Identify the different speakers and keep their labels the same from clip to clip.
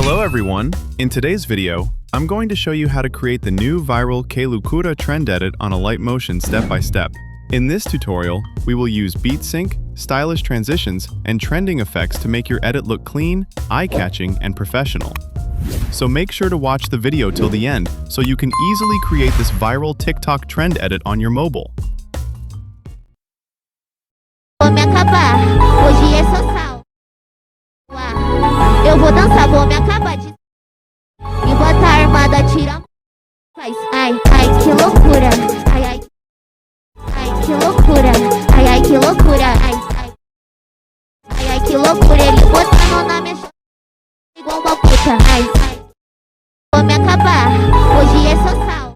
Speaker 1: Hello everyone! In today's video, I'm going to show you how to create the new viral Loucura trend edit on Alight Motion step by step. In this tutorial, we will use beat sync, stylish transitions, and trending effects to make your edit look clean, eye-catching, and professional. So make sure to watch the video till the end so you can easily create this viral TikTok trend edit on your mobile.
Speaker 2: Vou me acabar, hoje é só sal. Eu vou dançar, vou me acabar de e botar armada, tira. Faz, ai, ai, que loucura. Ai, ai, ai, que loucura. Ai, ai, que loucura. Ai, ai, ai, ai, que loucura. Ele bota a mão na minha igual uma puta. Ai, ai, vou me acabar, hoje é só sal.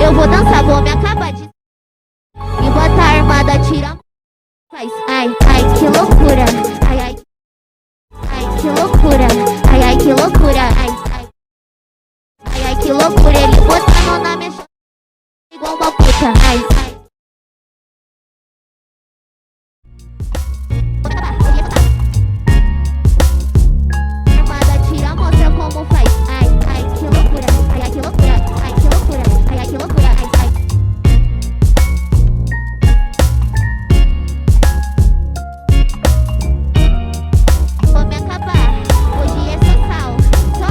Speaker 2: Eu vou dançar, vou me acabar de e botar armada, tira. Faz, ai, ai, que loucura. Ai, ai, ai, que loucura. Ai, ai, que loucura. Ai, ai, ai, ai, que loucura. Ele bota a mão na minha igual uma puta. Ai, ai. Armada, tira, mostra como faz. Ai, ai, que loucura. Ai, ai, que loucura. Ai, que loucura. Ai, ai, que loucura. Ai, ai. Vou me acabar, hoje é só sal. Só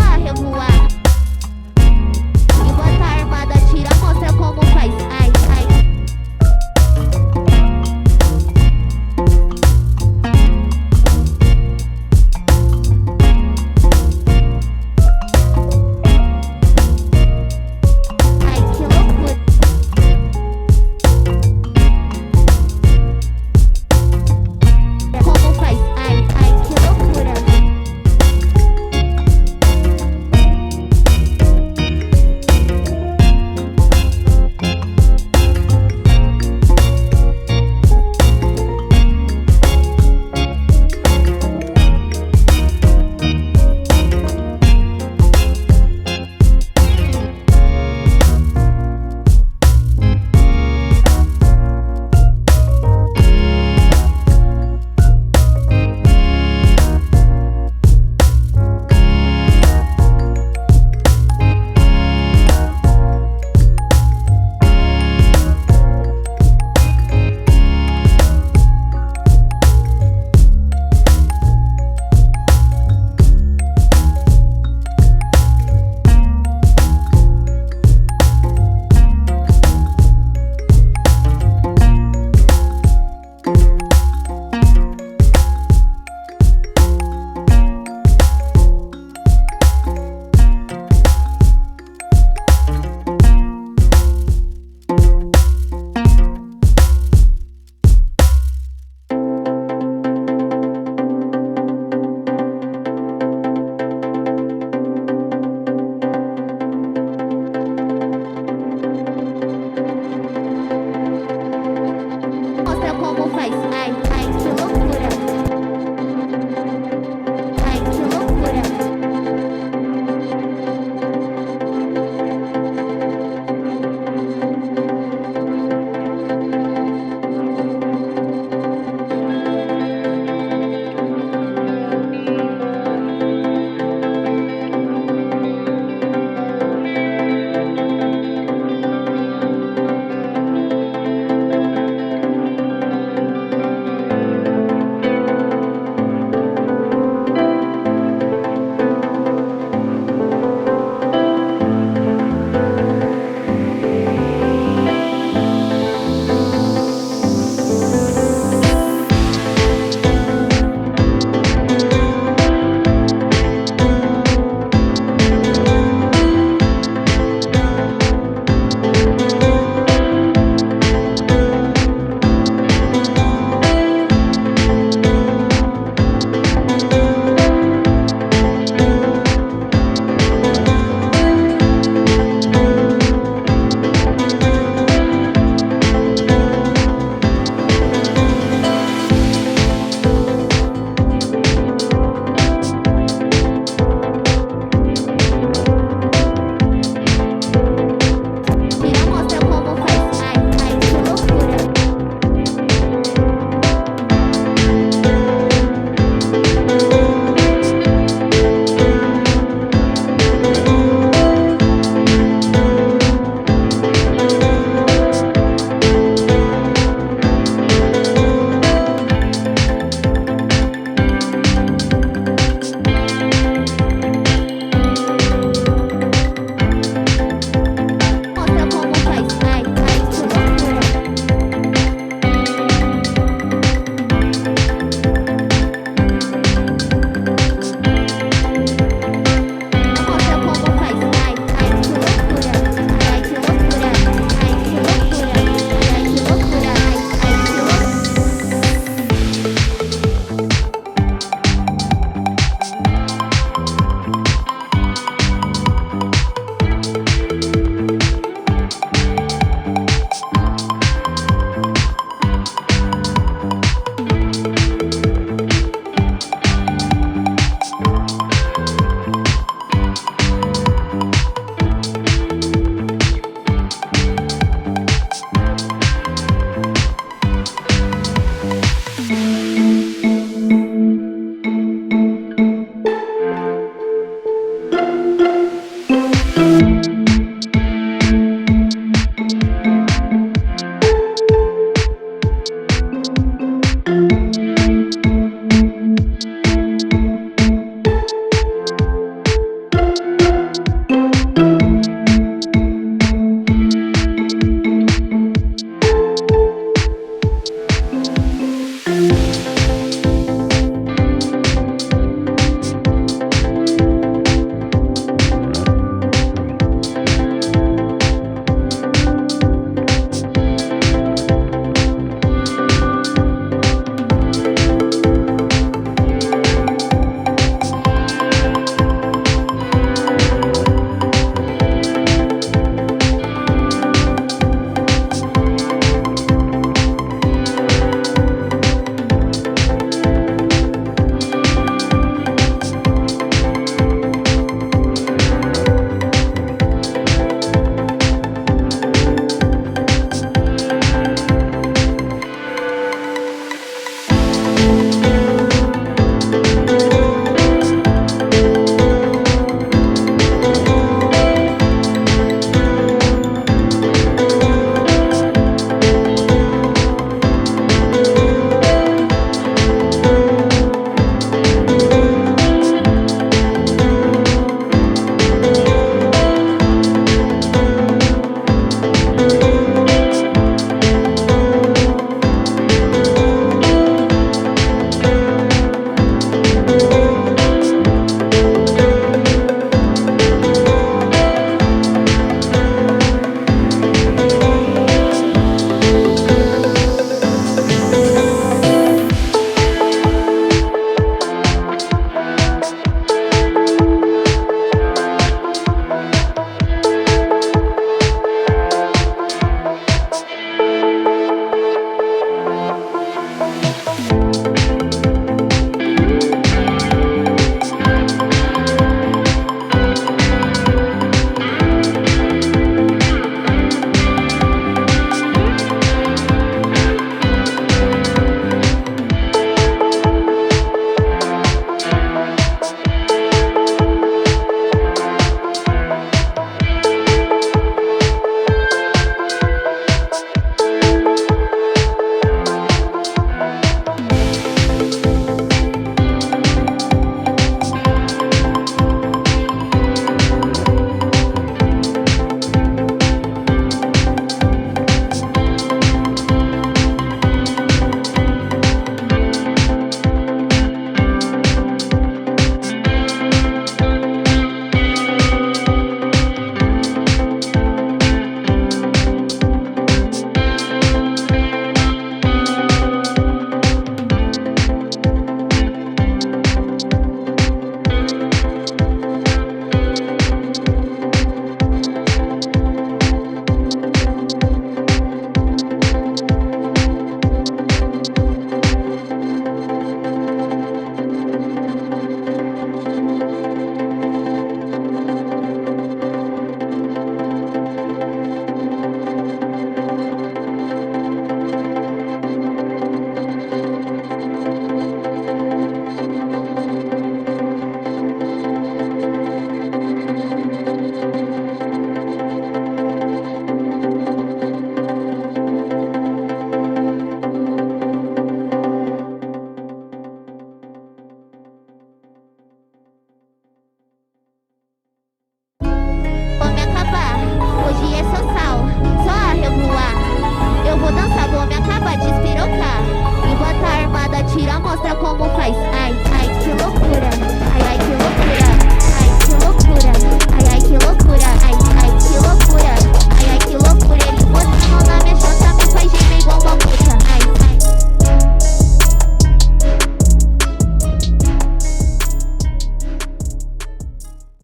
Speaker 2: vou dançar, vou me acabar de espirocar. E bota a armada, tira, mostra como faz. Ai, ai, que loucura. Ai, ai, que loucura.